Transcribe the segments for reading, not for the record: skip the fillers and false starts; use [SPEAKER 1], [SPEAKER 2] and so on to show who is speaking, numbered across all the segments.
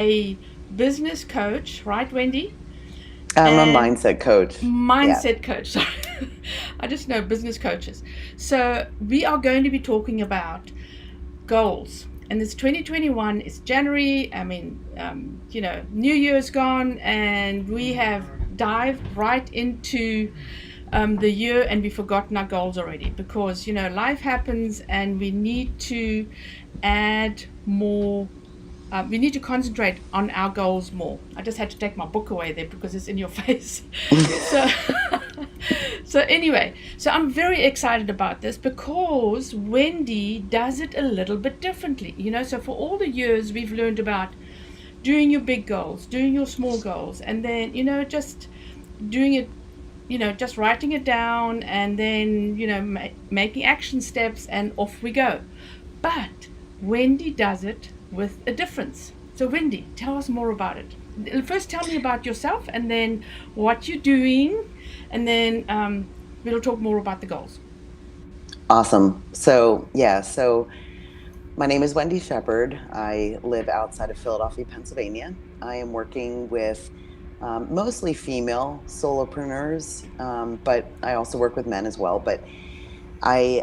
[SPEAKER 1] a business coach, right, Wendy?
[SPEAKER 2] I'm a
[SPEAKER 1] And
[SPEAKER 2] mindset coach. Yeah.
[SPEAKER 1] mindset coach. Sorry. I just know business coaches. So, we are going to be talking about goals. And it's 2021, it's January. I mean, New Year's gone, and we have dived right into the year and we've forgotten our goals already because, life happens and we need to add more. We need to concentrate on our goals more. I just had to take my book away there because it's in your face. So, so anyway, so I'm very excited about this because Wendy does it a little bit differently. So for all the years we've learned about doing your big goals, doing your small goals, and then just doing it. Just writing it down and then making action steps and off we go. But Wendy does it with a difference. So, Wendy, tell us more about it. First, tell me about yourself and then what you're doing, and then we'll talk more about the goals.
[SPEAKER 2] Awesome. So my name is Wendy Sheppard. I live outside of Philadelphia, Pennsylvania. I am working with mostly female solopreneurs, but I also work with men as well. But I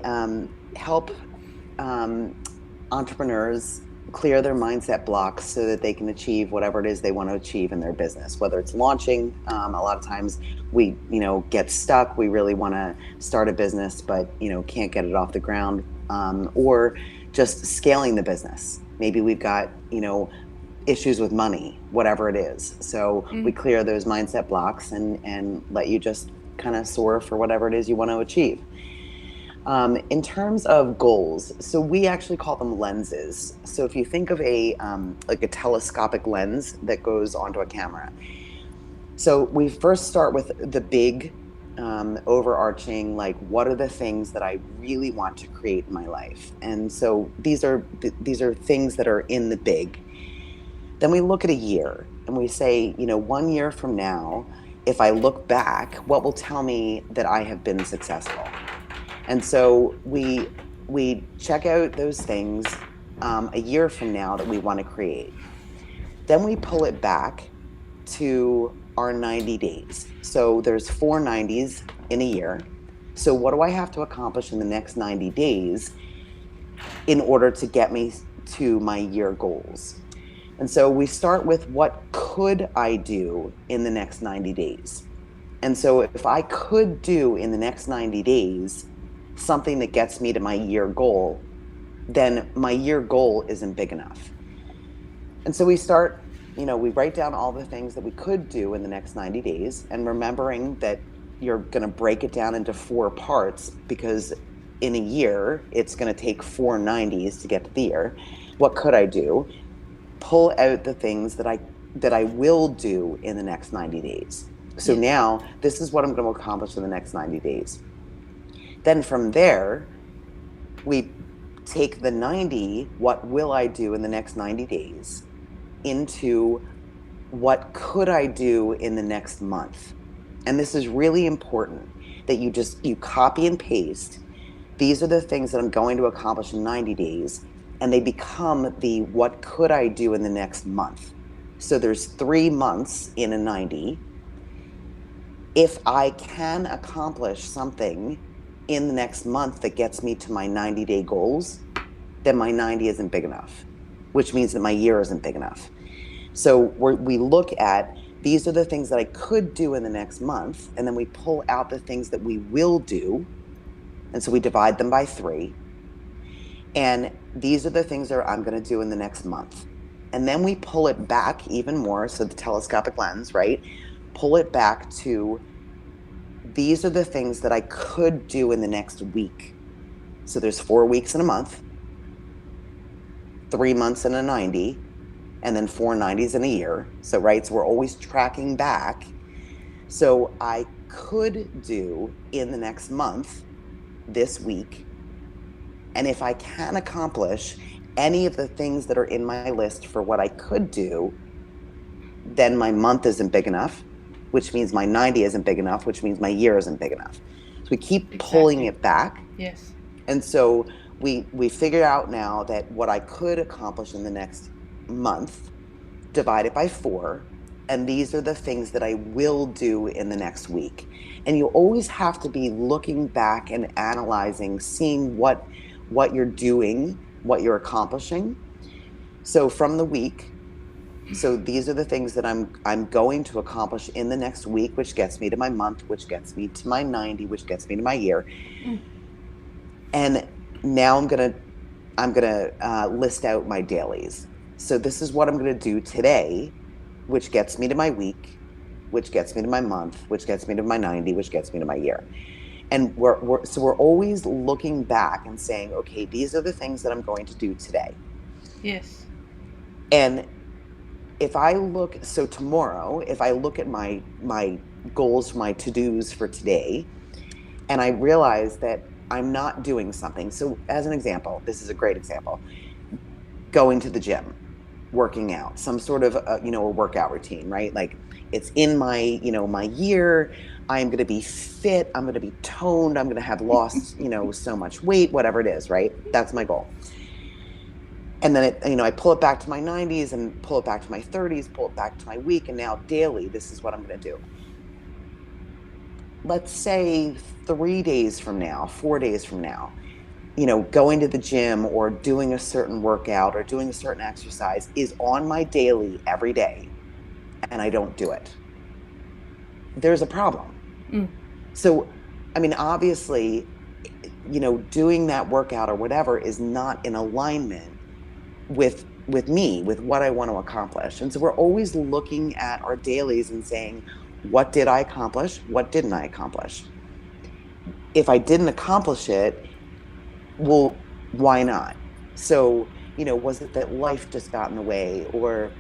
[SPEAKER 2] help um, entrepreneurs clear their mindset blocks so that they can achieve whatever it is they want to achieve in their business, whether it's launching. A lot of times we get stuck, we really want to start a business but can't get it off the ground, or just scaling the business. Maybe we've got issues with money, whatever it is. So we
[SPEAKER 1] Mm.
[SPEAKER 2] clear those mindset blocks and let you just kind of soar for whatever it is you want to achieve. In terms of goals, so we actually call them lenses. So if you think of a like a telescopic lens that goes onto a camera, so we first start with the big, overarching, like what are the things that I really want to create in my life, and so these are things that are in the big. Then we look at a year and we say, 1 year from now, if I look back, what will tell me that I have been successful? And so we check out those things a year from now that we want to create. Then we pull it back to our 90 days. So there's 490s in a year. So what do I have to accomplish in the next 90 days in order to get me to my year goals? And so we start with what could I do in the next 90 days? And so if I could do in the next 90 days something that gets me to my year goal, then my year goal isn't big enough. And so we write down all the things that we could do in the next 90 days, and remembering that you're going to break it down into four parts because in a year, it's going to take 490s to get to the year. What could I do? Pull out the things that I will do in the next 90 days. So
[SPEAKER 1] Yes.
[SPEAKER 2] now this is what I'm going to accomplish in the next 90 days. Then from there, we take the 90, what will I do in the next 90 days, into what could I do in the next month. And this is really important that you copy and paste. These are the things that I'm going to accomplish in 90 days, and they become the what could I do in the next month. So there's 3 months in a 90. If I can accomplish something in the next month that gets me to my 90-day goals, then my 90 isn't big enough, which means that my year isn't big enough. So we look at these are the things that I could do in the next month, and then we pull out the things that we will do. And so we divide them by 3. And these are the things that I'm going to do in the next month. And then we pull it back even more. So the telescopic lens, right? Pull it back to these are the things that I could do in the next week. So there's 4 weeks in a month, 3 months in a 90, and then 490s in a year. So, right, so we're always tracking back. So I could do in the next month, this week, and if I can accomplish any of the things that are in my list for what I could do, then my month isn't big enough, which means my 90 isn't big enough, which means my year isn't big enough. So we keep pulling
[SPEAKER 1] Exactly.
[SPEAKER 2] it back.
[SPEAKER 1] Yes.
[SPEAKER 2] And so we figure out now that what I could accomplish in the next month divide it by 4, and these are the things that I will do in the next week. And you always have to be looking back and analyzing, seeing what you're doing, what you're accomplishing. So from the week, so these are the things that I'm going to accomplish in the next week, which gets me to my month, which gets me to my 90, which gets me to my year. And now I'm gonna list out my dailies. So this is what I'm gonna do today, which gets me to my week, which gets me to my month, which gets me to my 90, which gets me to my year. And we're always looking back and saying, okay, these are the things that I'm going to do today.
[SPEAKER 1] Yes.
[SPEAKER 2] And if I look, so tomorrow, if I look at my goals, my to-dos for today, and I realize that I'm not doing something. So as an example, this is a great example, going to the gym, working out, some sort of, a workout routine, right? Like it's in my, my year, I'm going to be fit, I'm going to be toned, I'm going to have lost, so much weight, whatever it is, right? That's my goal. And then I pull it back to my 90s and pull it back to my 30s, pull it back to my week. And now daily, this is what I'm going to do. Let's say 3 days from now, 4 days from now, going to the gym or doing a certain workout or doing a certain exercise is on my daily every day, and I don't do it. There's a problem. So, obviously, doing that workout or whatever is not in alignment with me, with what I want to accomplish. And so we're always looking at our dailies and saying, what did I accomplish? What didn't I accomplish? If I didn't accomplish it, well, why not? So, was it that life just got in the way, or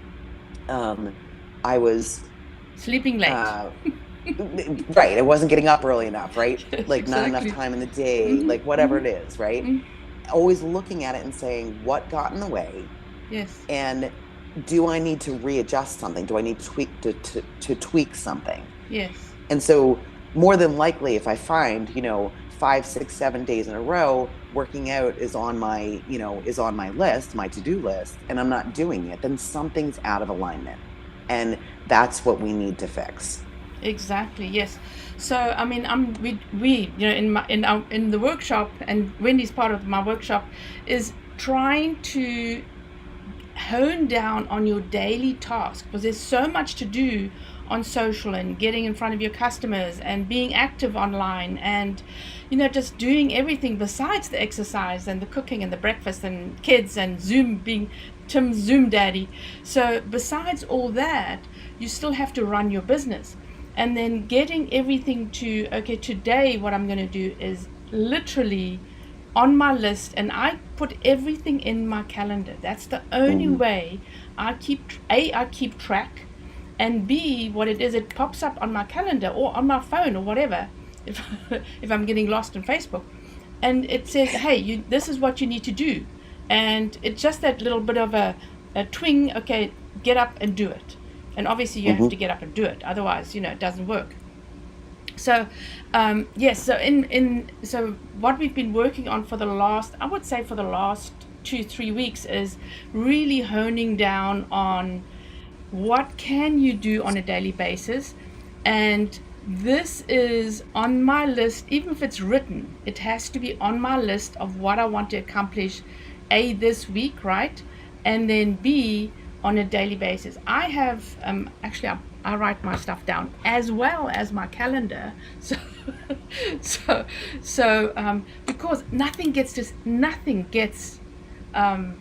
[SPEAKER 2] I was
[SPEAKER 1] sleeping late?
[SPEAKER 2] Right. I wasn't getting up early enough, right? Like exactly. Not enough time in the day, like whatever it is, right? Always looking at it and saying, what got in the way?
[SPEAKER 1] Yes.
[SPEAKER 2] And do I need to readjust something? Do I need to tweak something?
[SPEAKER 1] Yes.
[SPEAKER 2] And so more than likely, if I find, 5, 6, 7 days in a row, working out is on my list, my to-do list, and I'm not doing it, then something's out of alignment. And that's what we need to fix.
[SPEAKER 1] Exactly. Yes. So we in the workshop, and Wendy's part of my workshop, is trying to hone down on your daily task, because there's so much to do on social and getting in front of your customers and being active online and just doing everything besides the exercise and the cooking and the breakfast and kids and Zoom, being Tim's Zoom daddy. So besides all that, you still have to run your business. And then getting everything to, okay, today what I'm going to do is literally on my list, and I put everything in my calendar. That's the only way I keep track, and B, what it is, it pops up on my calendar or on my phone or whatever, if I'm getting lost in Facebook. And it says, hey, this is what you need to do. And it's just that little bit of a twing, okay, get up and do it. And obviously you have to get up and do it, otherwise, it doesn't work. So, yes. So what we've been working on for the last 2-3 weeks is really honing down on what can you do on a daily basis, and this is on my list. Even if it's written, it has to be on my list of what I want to accomplish, A, this week, right, and then B, on a daily basis. I have I write my stuff down as well as my calendar, so because nothing gets done,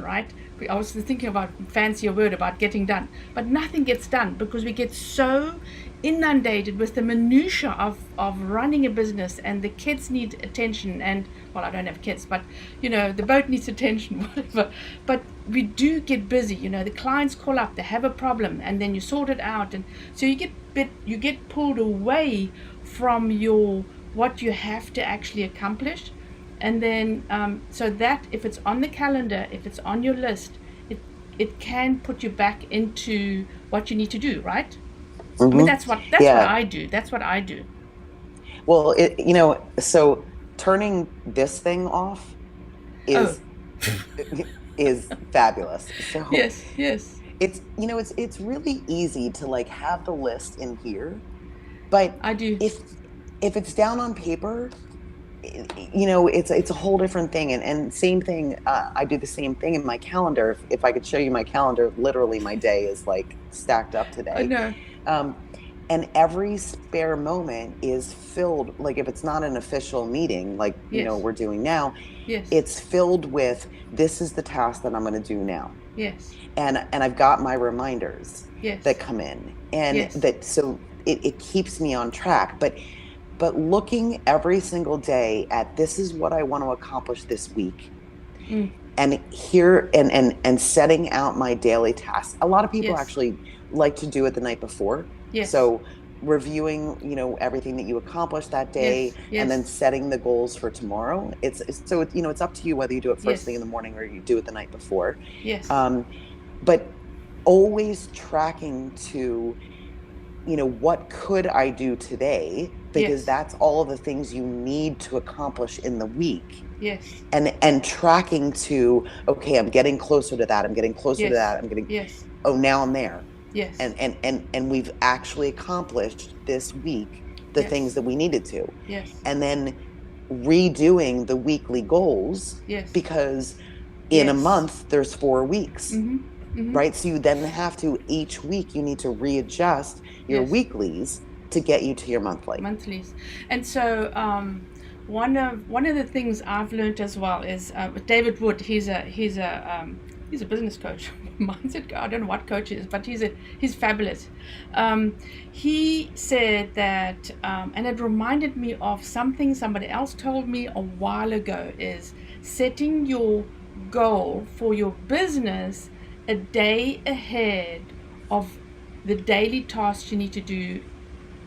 [SPEAKER 1] right? I was thinking about fancier word about getting done, but nothing gets done because we get so inundated with the minutiae of running a business, and the kids need attention, and well, I don't have kids, but the boat needs attention, whatever. But we do get busy. The clients call up, they have a problem, and then you sort it out, and so you get pulled away from what you have to actually accomplish. And then so that if it's on the calendar, if it's on your list, it can put you back into what you need to do, right? That's what I do. That's what I do.
[SPEAKER 2] Well, so turning this thing off is is fabulous. So
[SPEAKER 1] Yes, yes,
[SPEAKER 2] it's really easy to like have the list in here, but
[SPEAKER 1] I do.
[SPEAKER 2] if it's down on paper, it's a whole different thing. And same thing, I do the same thing in my calendar. If I could show you my calendar, literally my day is like stacked up
[SPEAKER 1] I
[SPEAKER 2] today.
[SPEAKER 1] know.
[SPEAKER 2] um, and every spare moment is filled, like if it's not an official meeting like
[SPEAKER 1] Yes,
[SPEAKER 2] we're doing now,
[SPEAKER 1] yes,
[SPEAKER 2] it's filled with, this is the task that I'm going to do now.
[SPEAKER 1] yes,
[SPEAKER 2] And I've got my reminders that
[SPEAKER 1] yes,
[SPEAKER 2] come in, and
[SPEAKER 1] yes,
[SPEAKER 2] that, so it keeps me on track. But looking every single day at, this is what I want to accomplish this week,
[SPEAKER 1] mm,
[SPEAKER 2] and here, and setting out my daily tasks. A lot of people
[SPEAKER 1] yes,
[SPEAKER 2] actually like to do it the night before.
[SPEAKER 1] yes,
[SPEAKER 2] So reviewing, everything that you accomplished that day,
[SPEAKER 1] yes,
[SPEAKER 2] and then
[SPEAKER 1] yes,
[SPEAKER 2] setting the goals for tomorrow. It's up to you whether you do it first thing in
[SPEAKER 1] yes,
[SPEAKER 2] the morning or you do it the night before.
[SPEAKER 1] yes,
[SPEAKER 2] um, but always tracking to, what could I do today, because
[SPEAKER 1] yes,
[SPEAKER 2] that's all of the things you need to accomplish in the week.
[SPEAKER 1] yes,
[SPEAKER 2] And tracking to, okay, I'm getting closer to that, I'm getting closer to
[SPEAKER 1] yes,
[SPEAKER 2] that, I'm getting,
[SPEAKER 1] yes,
[SPEAKER 2] oh, now I'm there.
[SPEAKER 1] yes,
[SPEAKER 2] And we've actually accomplished this week the things
[SPEAKER 1] yes,
[SPEAKER 2] that we needed to.
[SPEAKER 1] yes,
[SPEAKER 2] And then redoing the weekly goals,
[SPEAKER 1] yes,
[SPEAKER 2] because in a
[SPEAKER 1] yes.
[SPEAKER 2] month there's 4 weeks,
[SPEAKER 1] Mm-hmm. Mm-hmm.
[SPEAKER 2] right? So you then have to, each week you need to readjust your
[SPEAKER 1] Yes.
[SPEAKER 2] weeklies to get you to your monthly.
[SPEAKER 1] Monthlies. And so one of the things I've learned as well is David Wood. He's a business coach, mindset. I don't know what coach he is, but he's fabulous. He said that, and it reminded me of something somebody else told me a while ago, is setting your goal for your business a day ahead of the daily tasks you need to do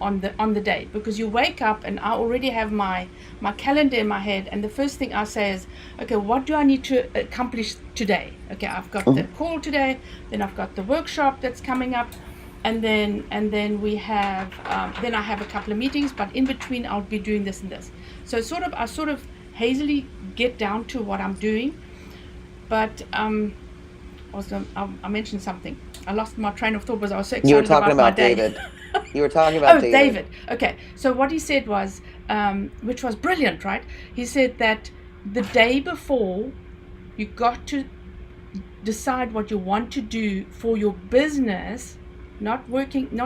[SPEAKER 1] on the day, because you wake up and I already have my calendar in my head, and the first thing I say is, okay, what do I need to accomplish today? Okay, I've got the
[SPEAKER 2] Mhm.
[SPEAKER 1] call today, then I've got the workshop that's coming up, and then we have then I have a couple of meetings, but in between I'll be doing this and this. So I sort of hazily get down to what I'm doing. But I mentioned something. I lost my train of thought because I was so
[SPEAKER 2] You were
[SPEAKER 1] excited
[SPEAKER 2] talking
[SPEAKER 1] about my
[SPEAKER 2] about
[SPEAKER 1] day.
[SPEAKER 2] David. You were talking about
[SPEAKER 1] Oh,
[SPEAKER 2] David.
[SPEAKER 1] David. Okay. So what he said was, which was brilliant, right? He said that the day before, you got to decide what you want to do for your business, not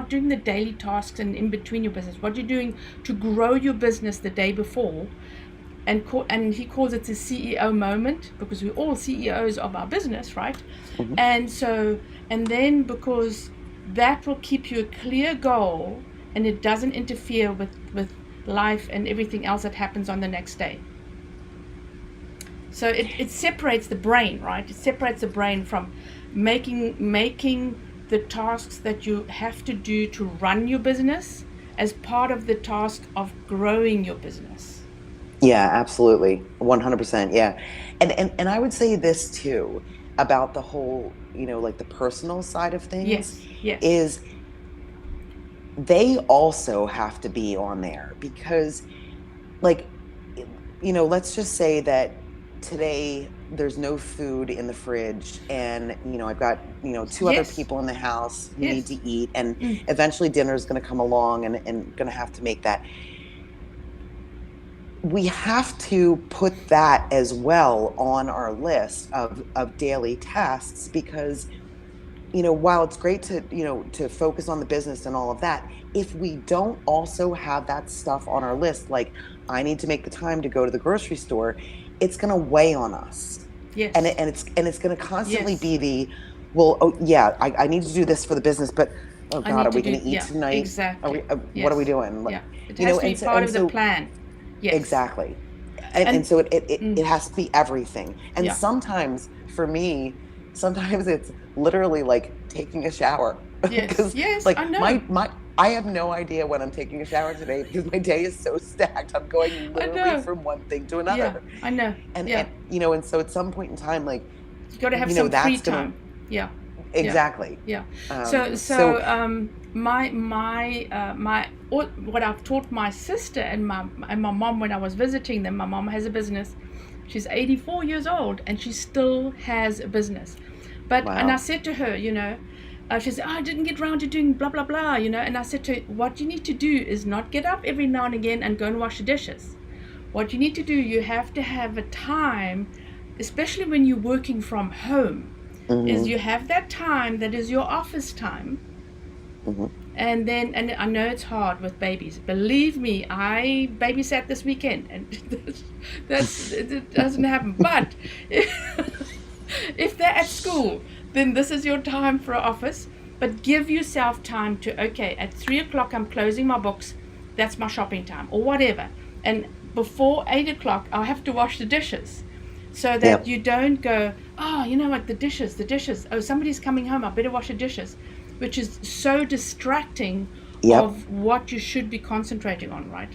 [SPEAKER 1] doing the daily tasks and in between your business, what you're doing to grow your business the day before. And he calls it the CEO moment, because we're all CEOs of our business, right?
[SPEAKER 2] Mhm.
[SPEAKER 1] And then because that will keep you a clear goal, and it doesn't interfere with life and everything else that happens on the next day. So it separates the brain, right? It separates the brain from making the tasks that you have to do to run your business as part of the task of growing your business.
[SPEAKER 2] Yeah, absolutely. 100%. Yeah. And I would say this too about the whole, like the personal side of things,
[SPEAKER 1] Yes, yes,
[SPEAKER 2] is they also have to be on there, because, like, let's just say that today there's no food in the fridge, and I've got two other
[SPEAKER 1] yes,
[SPEAKER 2] people in the house who need
[SPEAKER 1] yes.
[SPEAKER 2] to eat, and
[SPEAKER 1] Mm.
[SPEAKER 2] eventually dinner is going to come along, and going to have to make that. We have to put that as well on our list of daily tasks, because while it's great to focus on the business and all of that, if we don't also have that stuff on our list, like, I need to make the time to go to the grocery store, it's going to weigh on us. and
[SPEAKER 1] Yes,
[SPEAKER 2] it, and it's going to constantly
[SPEAKER 1] yes.
[SPEAKER 2] be the, well, oh yeah, I need to do this for the business, but oh
[SPEAKER 1] I
[SPEAKER 2] God,
[SPEAKER 1] need
[SPEAKER 2] are
[SPEAKER 1] to
[SPEAKER 2] we
[SPEAKER 1] do,
[SPEAKER 2] going to eat
[SPEAKER 1] yeah,
[SPEAKER 2] tonight?
[SPEAKER 1] exactly.
[SPEAKER 2] What are we
[SPEAKER 1] Yes,
[SPEAKER 2] doing?
[SPEAKER 1] yeah. It has to be
[SPEAKER 2] And
[SPEAKER 1] part of the
[SPEAKER 2] so
[SPEAKER 1] plan. Yes.
[SPEAKER 2] exactly. And
[SPEAKER 1] And
[SPEAKER 2] so it
[SPEAKER 1] mm,
[SPEAKER 2] has to be everything. And
[SPEAKER 1] yeah.
[SPEAKER 2] sometimes for me, sometimes it's literally like taking a shower,
[SPEAKER 1] Yes,
[SPEAKER 2] because
[SPEAKER 1] yes,
[SPEAKER 2] like
[SPEAKER 1] I know.
[SPEAKER 2] I have no idea when I'm taking a shower today, because my day is so stacked. I'm going
[SPEAKER 1] I
[SPEAKER 2] literally
[SPEAKER 1] know.
[SPEAKER 2] from one thing to
[SPEAKER 1] Yeah,
[SPEAKER 2] another.
[SPEAKER 1] I know.
[SPEAKER 2] And
[SPEAKER 1] Yeah.
[SPEAKER 2] and so at some point in time, like,
[SPEAKER 1] You got to have some free
[SPEAKER 2] that's gonna,
[SPEAKER 1] time. Yeah. Yeah.
[SPEAKER 2] exactly.
[SPEAKER 1] Yeah. So
[SPEAKER 2] um so
[SPEAKER 1] so what I've taught my sister and my mom when I was visiting them. My mom has a business. She's 84 years old and she still has a business. But and I
[SPEAKER 2] Wow.
[SPEAKER 1] said to her, she said, I didn't get around to doing blah blah blah, and I said to her, what you need to do is not get up every now and again and go and wash the dishes. What you need to do, you have to have a time, especially when you're working from home, is
[SPEAKER 2] Mm-hmm.
[SPEAKER 1] you have that time that is your office time.
[SPEAKER 2] Mm-hmm.
[SPEAKER 1] And I know it's hard with babies. Believe me, I babysat this weekend, and it doesn't happen. But if they're at school, then this is your time for office. But give yourself time to, okay, at 3 o'clock I'm closing my books. That's my shopping time, or whatever. And before 8 o'clock, I'll have to wash the dishes, so that
[SPEAKER 2] Yep.
[SPEAKER 1] you don't go, oh, you know what, the dishes. Oh, somebody's coming home. I better wash the dishes, which is so distracting
[SPEAKER 2] Yep.
[SPEAKER 1] of what you should be concentrating on, right?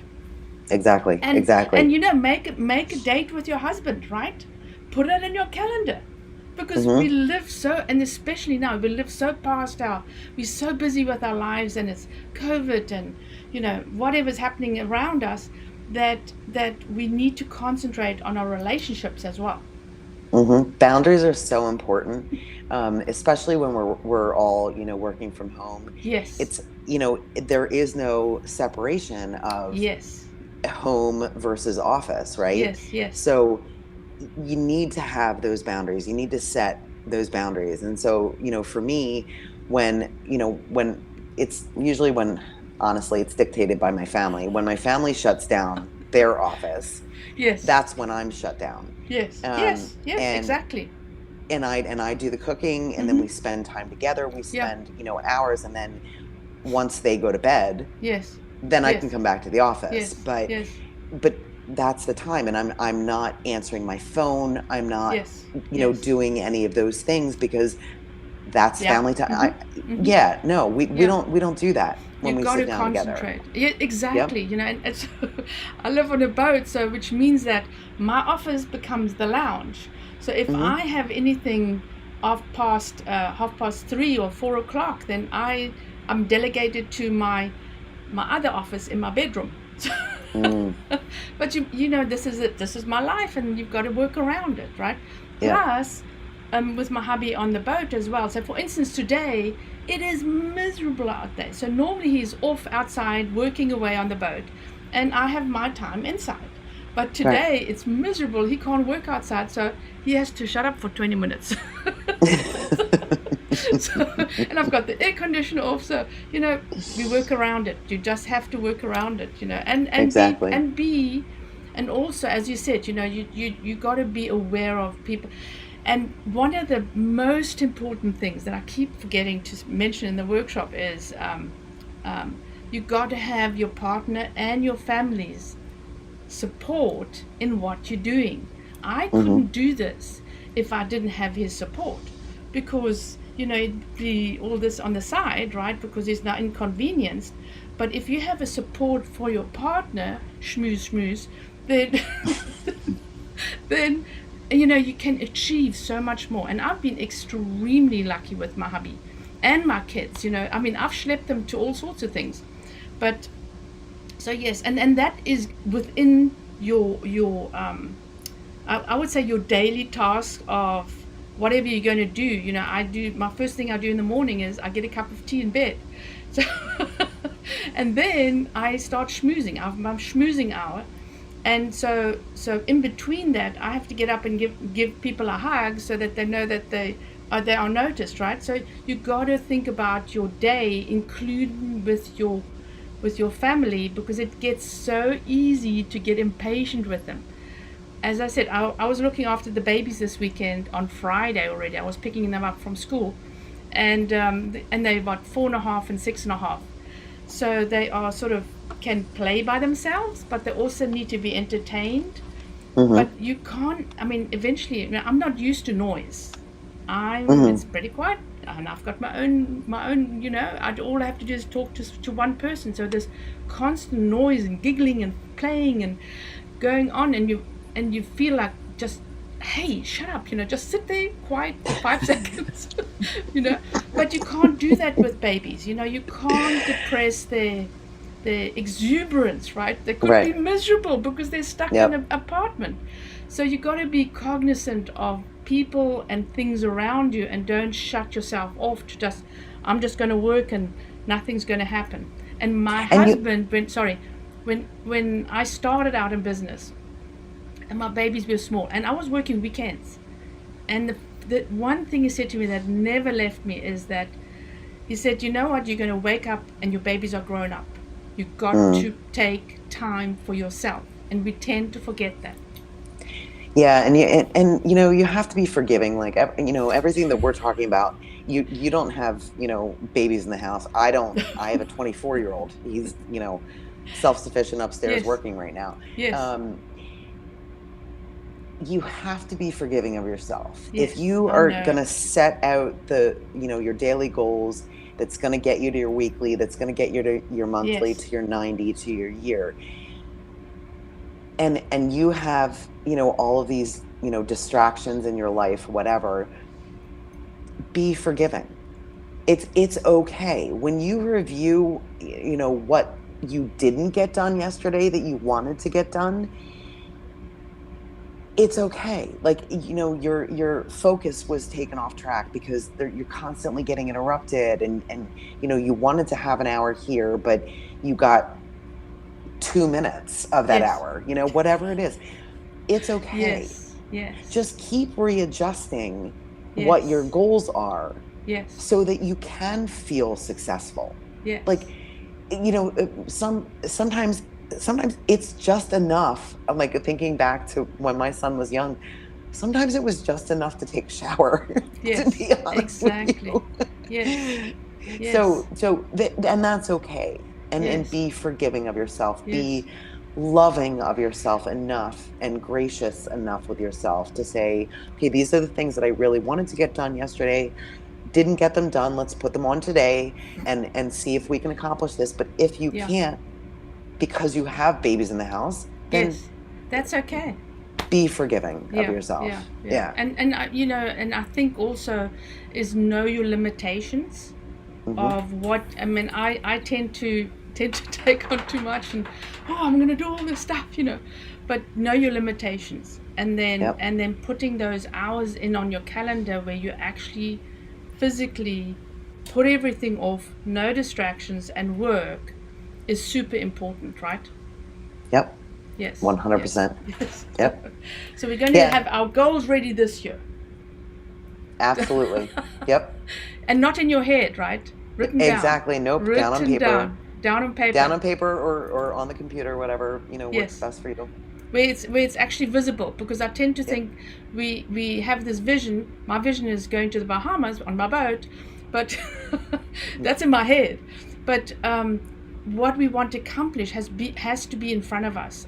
[SPEAKER 2] Exactly.
[SPEAKER 1] And
[SPEAKER 2] Exactly.
[SPEAKER 1] make a date with your husband, right? Put it in your calendar, because we
[SPEAKER 2] Mm-hmm.
[SPEAKER 1] live so, and especially now we live so past we're so busy with our lives, and it's COVID, and whatever's happening around us, that we need to concentrate on our relationships as well.
[SPEAKER 2] Mm-hmm. Boundaries are so important, especially when we're all working from home.
[SPEAKER 1] Yes,
[SPEAKER 2] It's there is no separation of
[SPEAKER 1] yes,
[SPEAKER 2] home versus office, right?
[SPEAKER 1] yes, yes.
[SPEAKER 2] So you need to have those boundaries. You need to set those boundaries. And so, for me, when it's usually when honestly it's dictated by my family. When my family shuts down their office,
[SPEAKER 1] Yes,
[SPEAKER 2] that's when I'm shut down.
[SPEAKER 1] yes,
[SPEAKER 2] Um,
[SPEAKER 1] yes, yes,
[SPEAKER 2] and
[SPEAKER 1] exactly.
[SPEAKER 2] and I do the cooking, and then
[SPEAKER 1] Mm-hmm.
[SPEAKER 2] we spend time together. We
[SPEAKER 1] Yeah,
[SPEAKER 2] spend, hours, and then once they go to bed,
[SPEAKER 1] yes,
[SPEAKER 2] then I can
[SPEAKER 1] yes,
[SPEAKER 2] come back to the office.
[SPEAKER 1] yes,
[SPEAKER 2] But
[SPEAKER 1] yes,
[SPEAKER 2] but that's the time, and I'm not answering my phone. I'm not,
[SPEAKER 1] yes, yes.
[SPEAKER 2] doing any of those things because that's
[SPEAKER 1] Yeah.
[SPEAKER 2] family time.
[SPEAKER 1] Mm-hmm. Mm-hmm.
[SPEAKER 2] Yeah, no,
[SPEAKER 1] Yeah.
[SPEAKER 2] we don't do that when
[SPEAKER 1] You
[SPEAKER 2] we
[SPEAKER 1] got
[SPEAKER 2] sit
[SPEAKER 1] to
[SPEAKER 2] down together.
[SPEAKER 1] concentrate. Yeah,
[SPEAKER 2] Yep.
[SPEAKER 1] exactly. And it's I live on a boat, so which means that my office becomes the lounge. So if
[SPEAKER 2] Hmm.
[SPEAKER 1] I have anything half past 3 or 4 o'clock, then I'm delegated to my other office in my bedroom.
[SPEAKER 2] Mm,
[SPEAKER 1] But this is it. This is my life, and you've got to work around it, right?
[SPEAKER 2] yep.
[SPEAKER 1] Plus, with my hubby on the boat as well. So, for instance, today it is miserable out there. So normally he's off outside working away on the boat, and I have my time inside. But
[SPEAKER 2] Right.
[SPEAKER 1] today it's miserable. He can't work outside, so he has to shut up for 20 minutes. And I've got the air conditioner off, so we work around it. You just have to work around it,
[SPEAKER 2] Exactly.
[SPEAKER 1] and also, as you said, you got to be aware of people. And one of the most important things that I keep forgetting to mention in the workshop is, you got to have your partner and your family's support in what you're doing. I
[SPEAKER 2] Hmm.
[SPEAKER 1] couldn't do this if I didn't have his support, because it'd be all this on the side, right? Because he's not inconvenienced. But if you have a support for your partner, schmooze schmooze, then then you can achieve so much more. And I've been extremely lucky with my hubby and my kids. I mean, I've schlepped them to all sorts of things, but so yes, and that is within your I would say your daily task of whatever you're going to do. I do my first thing I do in the morning is I get a cup of tea in bed. So and then I start schmoozing. I have my schmoozing hour, and so in between that I have to get up and give people a hug, so that they know that they are noticed, right? So you got to think about your day, including with your family, because it gets so easy to get impatient with them. As I said, I was looking after the babies this weekend on Friday already. I was picking them up from school, and they're about 4.5 and 6.5. So they are sort of can play by themselves, but they also need to be entertained.
[SPEAKER 2] Hmm.
[SPEAKER 1] But you can't. I mean, eventually, I'm not used to noise. It's
[SPEAKER 2] Hmm.
[SPEAKER 1] pretty quiet, and I've got my own. All I have to do is talk to one person. So there's constant noise and giggling and playing and going on, and you feel like, just, hey, shut up, just sit there quiet for 5 seconds. you know but you can't do that with babies. You can't depress their exuberance, right? They could be
[SPEAKER 2] Right.
[SPEAKER 1] miserable because they're stuck in
[SPEAKER 2] Yep.
[SPEAKER 1] an apartment. So you got to be cognizant of people and things around you, and don't shut yourself off to just, I'm just going to work and nothing's going to happen. And my
[SPEAKER 2] And you,
[SPEAKER 1] husband, when I started out in business, and my babies were small, and I was working weekends, and the one thing he said to me that never left me is that he said, you know what, you're going to wake up and your babies are grown up. You got to take time for yourself, and we tend to forget that.
[SPEAKER 2] yeah, and you know, you have to be forgiving. Like, you know, everything that we're talking about, you don't have, you know, babies in the house. I don't. I have a 24-year-old. He's, you know, self-sufficient upstairs
[SPEAKER 1] Yes.
[SPEAKER 2] working right now.
[SPEAKER 1] Yes.
[SPEAKER 2] You have to be forgiving of yourself.
[SPEAKER 1] Yes.
[SPEAKER 2] If you
[SPEAKER 1] Oh
[SPEAKER 2] are
[SPEAKER 1] no.
[SPEAKER 2] going to set out the, you know, your daily goals, that's going to get you to your weekly, that's going to get you to your monthly,
[SPEAKER 1] Yes.
[SPEAKER 2] to your 90, to your year. And you have, you know, all of these, you know, distractions in your life, whatever, be forgiving. It's okay. When you review, you know, what you didn't get done yesterday that you wanted to get done, it's okay. Like, you know, your focus was taken off track because you're constantly getting interrupted, and you know, you wanted to have an hour here, but you got 2 minutes of that
[SPEAKER 1] Yes.
[SPEAKER 2] hour, you know, whatever it is. It's okay.
[SPEAKER 1] Yes. Yes.
[SPEAKER 2] Just keep readjusting
[SPEAKER 1] Yes.
[SPEAKER 2] what your goals are,
[SPEAKER 1] Yes.
[SPEAKER 2] so that you can feel successful.
[SPEAKER 1] Yes.
[SPEAKER 2] Like, you know, sometimes it's just enough. I'm like thinking back to when my son was young. Sometimes it was just enough to take a shower.
[SPEAKER 1] Yes.
[SPEAKER 2] To be honest
[SPEAKER 1] Exactly.
[SPEAKER 2] with you.
[SPEAKER 1] Yes. Yes.
[SPEAKER 2] And that's okay. And
[SPEAKER 1] Yes.
[SPEAKER 2] be forgiving of yourself.
[SPEAKER 1] Yes.
[SPEAKER 2] Be loving of yourself enough and gracious enough with yourself to say, okay, these are the things that I really wanted to get done yesterday. Didn't get them done. Let's put them on today and see if we can accomplish this. But if you can't, because you have babies in the house, then
[SPEAKER 1] yes, that's okay.
[SPEAKER 2] Be forgiving of yourself.
[SPEAKER 1] Yeah. And you know, and I think also is know your limitations of what, I mean, I tend to take on too much, and I'm going to do all this stuff, you know, but know your limitations, and then putting those hours in on your calendar where you actually physically put everything off, no distractions, and work is super important, right?
[SPEAKER 2] Yep.
[SPEAKER 1] Yes.
[SPEAKER 2] 100%.
[SPEAKER 1] Yes.
[SPEAKER 2] Yep.
[SPEAKER 1] So we're going to have our goals ready this year.
[SPEAKER 2] Absolutely. Yep.
[SPEAKER 1] And not in your head, right? Written down.
[SPEAKER 2] Exactly. Nope.
[SPEAKER 1] Written
[SPEAKER 2] down on paper.
[SPEAKER 1] Down on paper.
[SPEAKER 2] Down on paper or on the computer, whatever, you know, works best for you.
[SPEAKER 1] Where it's actually visible, because I tend to think we have this vision. My vision is going to the Bahamas on my boat, but that's in my head. But what we want to accomplish has to be in front of us,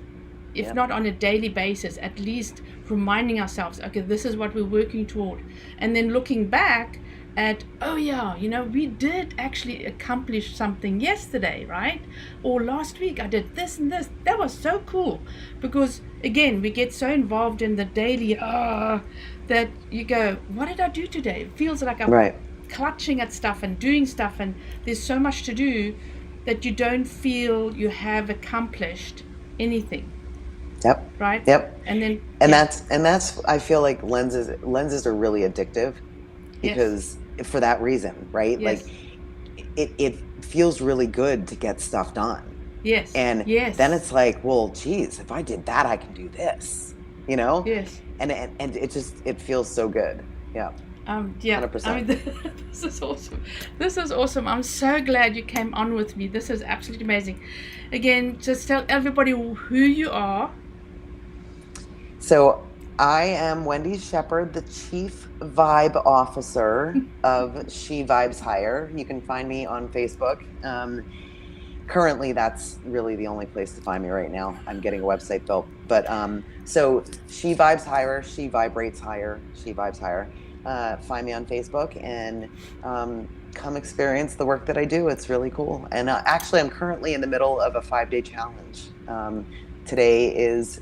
[SPEAKER 1] if not on a daily basis, at least reminding ourselves, okay, this is what we're working toward, and then looking back at, oh yeah, you know, we did actually accomplish something yesterday, right? Or last week I did this and this. That was so cool. Because again, we get so involved in the daily that you go, what did I do today? It feels like I'm clutching at stuff and doing stuff, and there's so much to do that you don't feel you have accomplished anything.
[SPEAKER 2] Yep.
[SPEAKER 1] Right?
[SPEAKER 2] Yep.
[SPEAKER 1] And
[SPEAKER 2] that's I feel like lenses are really addictive, because for that reason, right?
[SPEAKER 1] Yes.
[SPEAKER 2] Like it feels really good to get stuff done.
[SPEAKER 1] Yes.
[SPEAKER 2] And then it's like, well, geez, if I did that, I can do this, you know?
[SPEAKER 1] Yes.
[SPEAKER 2] And it feels so good. Yeah. 100%.
[SPEAKER 1] I mean, this is awesome. This is awesome. I'm so glad you came on with me. This is absolutely amazing. Again, just tell everybody who you are.
[SPEAKER 2] So I am Wendy Sheppard, the Chief Vibe Officer of She Vibes Hire. You can find me on Facebook. Currently, that's really the only place to find me right now. I'm getting a website built. But so She Vibes Hire, She Vibrates Hire, She Vibes Hire. Find me on Facebook and come experience the work that I do. It's really cool. And actually, I'm currently in the middle of a 5-day challenge. Today is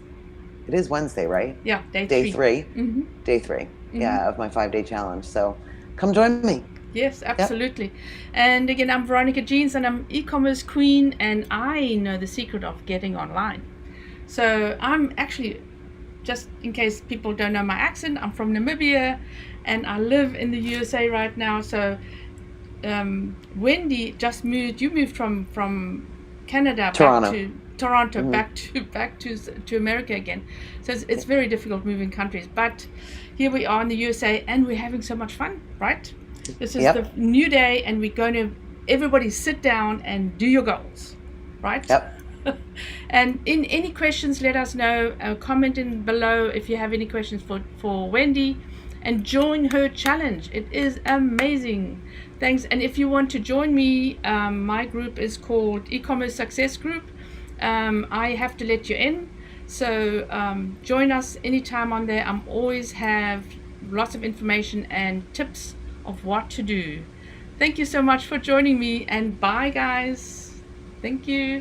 [SPEAKER 2] Wednesday, right?
[SPEAKER 1] Yeah, day
[SPEAKER 2] 3.
[SPEAKER 1] Mm-hmm.
[SPEAKER 2] Day 3, of my 5-day challenge. So come join me.
[SPEAKER 1] Yes, absolutely. Yep. And again, I'm Veronica Jeans, and I'm e-commerce queen, and I know the secret of getting online. So I'm actually just in case people don't know my accent, I'm from Namibia and I live in the USA right now. So Wendy just moved. You moved from Canada
[SPEAKER 2] Toronto.
[SPEAKER 1] back to Toronto,
[SPEAKER 2] Mhm.
[SPEAKER 1] back to America again. So it's very difficult moving countries. But here we are in the USA, and we're having so much fun, right? This is the
[SPEAKER 2] Yep.
[SPEAKER 1] new day, and we're going to everybody sit down and do your goals, right?
[SPEAKER 2] Yep.
[SPEAKER 1] And in any questions, let us know. Comment in below if you have any questions for Wendy, and join her challenge. It is amazing. Thanks. And if you want to join me, my group is called E-commerce Success Group. I have to let you in. So join us anytime on there. I'm always have lots of information and tips of what to do. Thank you so much for joining me, and bye guys. Thank you.